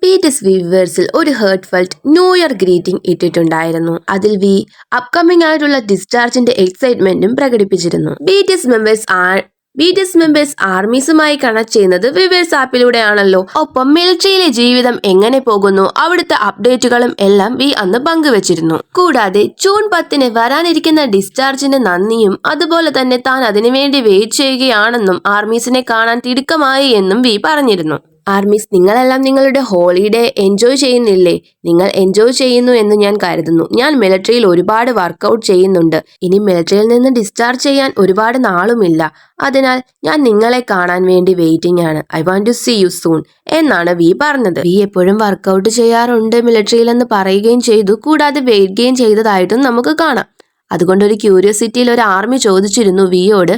BTS വ്യൂവേഴ്സിൽ ഒരു ഹേർട്ട്ഫെൽറ്റ് new year greeting ഇട്ടിട്ടുണ്ടായിരുന്നു. അതിൽ വി അപ്കമിംഗ് ആയിട്ടുള്ള ഡിസ്ചാർജിന്റെ എക്സൈറ്റ്മെന്റും പ്രകടിപ്പിച്ചിരുന്നു. ബിടിഎസ് മെമ്പേഴ്സ് ആർമീസുമായി കണക്ട് ചെയ്യുന്നത് വിവേഴ്സ് ആപ്പിലൂടെയാണല്ലോ. ഒപ്പം മിലിറ്ററിയിലെ ജീവിതം എങ്ങനെ പോകുന്നു, അവിടുത്തെ അപ്ഡേറ്റുകളും എല്ലാം വി അന്ന് പങ്കുവച്ചിരുന്നു. കൂടാതെ ജൂൺ 10 വരാനിരിക്കുന്ന ഡിസ്ചാർജിന് നന്ദിയും അതുപോലെ തന്നെ താൻ അതിനുവേണ്ടി വെയിറ്റ് ചെയ്യുകയാണെന്നും ആർമീസിനെ കാണാൻ തിടുക്കമായി എന്നും വി പറഞ്ഞിരുന്നു. ആർമീസ്, നിങ്ങളെല്ലാം നിങ്ങളുടെ ഹോളിഡേ എൻജോയ് ചെയ്യുന്നില്ലേ? നിങ്ങൾ എൻജോയ് ചെയ്യുന്നു എന്ന് ഞാൻ കരുതുന്നു. ഞാൻ മിലിറ്ററിയിൽ ഒരുപാട് വർക്കൗട്ട് ചെയ്യുന്നുണ്ട്. ഇനി മിലിറ്ററിയിൽ നിന്ന് ഡിസ്ചാർജ് ചെയ്യാൻ ഒരുപാട് നാളുമില്ല. അതിനാൽ ഞാൻ നിങ്ങളെ കാണാൻ വേണ്ടി വെയിറ്റിംഗ് ആണ്. I want to see you soon എന്നാണ് വി പറഞ്ഞത്. വി എപ്പോഴും വർക്കൗട്ട് ചെയ്യാറുണ്ട് മിലിറ്ററിയിലെന്ന് പറയുകയും ചെയ്തു. കൂടാതെ വെയിറ്റ് ഗെയിൻ ചെയ്തതായിട്ടും നമുക്ക് കാണാം. അതുകൊണ്ട് ഒരു ക്യൂരിയോസിറ്റിയിൽ ഒരു ആർമി ചോദിച്ചിരുന്നു വിയോട്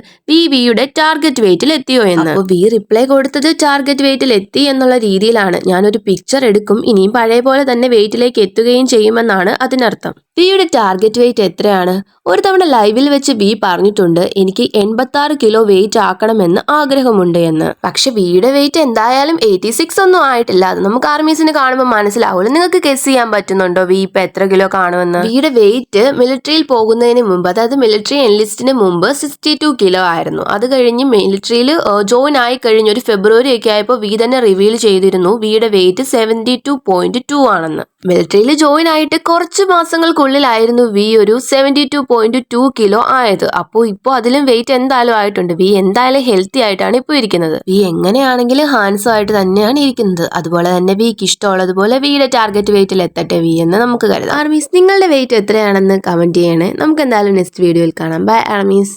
വിയുടെ ടാർഗറ്റ് വെയിറ്റിൽ എത്തിയോ എന്ന്. അപ്പോൾ വി റിപ്ലൈ കൊടുത്തത് ടാർഗറ്റ് വെയിറ്റിൽ എത്തി എന്നുള്ള രീതിയിലാണ്. ഞാനൊരു പിക്ചർ എടുക്കും, ഇനിയും പഴയ പോലെ തന്നെ വെയിറ്റിലേക്ക് എത്തുകയും ചെയ്യുമെന്നാണ് അതിനർത്ഥം. വിയുടെ ടാർഗറ്റ് വെയിറ്റ് എത്രയാണ്? ഒരു തവണ ലൈവിൽ വെച്ച് വി പറഞ്ഞിട്ടുണ്ട്, എനിക്ക് 86 കിലോ വെയിറ്റ് ആക്കണമെന്ന് ആഗ്രഹമുണ്ട് എന്ന്. പക്ഷെ വിയുടെ വെയിറ്റ് എന്തായാലും 86 ഒന്നും ആയിട്ടില്ല. അത് നമുക്ക് ആർമീസിന് കാണുമ്പോൾ മനസ്സിലാവുള്ളൂ. നിങ്ങൾക്ക് ഗസ് ചെയ്യാൻ പറ്റുന്നുണ്ടോ വി ഇപ്പൊ എത്ര കിലോ കാണുമെന്ന്? വിയുടെ വെയിറ്റ് മിലിറ്ററിയിൽ പോകുന്നതിന് മുമ്പ്, അതായത് മിലിറ്ററി എൻലിസ്റ്റിന് മുമ്പ് 62 കിലോ ആയിരുന്നു. അത് കഴിഞ്ഞ് മിലിറ്ററിയിൽ ജോയിൻ ആയി കഴിഞ്ഞ ഒരു ഫെബ്രുവരി ഒക്കെ ആയപ്പോൾ വി തന്നെ റിവീൽ ചെയ്തിരുന്നു വിയുടെ വെയിറ്റ് 72.2 ആണെന്ന്. മിലിറ്ററിയിൽ ജോയിൻ ആയിട്ട് കുറച്ച് മാസങ്ങൾക്കുള്ളിലായിരുന്നു വി ഒരു 72.2 കിലോ ആയത്. ഇപ്പോൾ അതിലും വെയിറ്റ് എന്തായാലും ആയിട്ടുണ്ട്. വി എന്തായാലും ഹെൽത്തി ആയിട്ടാണ് ഇപ്പോൾ ഇരിക്കുന്നത്. വി എങ്ങനെയാണെങ്കിലും ഹാൻഡ്സം ആയിട്ട് തന്നെയാണ് ഇരിക്കുന്നത്. അതുപോലെ തന്നെ വിക്ക് ഇഷ്ടമുള്ളതുപോലെ വിയുടെ ടാർഗറ്റ് വെയിറ്റിൽ എത്തട്ടെ വി എന്ന് നമുക്ക് കരുതാം. ആർമീസ്, നിങ്ങളുടെ വെയിറ്റ് എത്രയാണെന്ന് കമന്റ് ചെയ്യണേ. നമുക്ക് എന്തായാലും നെക്സ്റ്റ് വീഡിയോയിൽ കാണാം. Bye armies.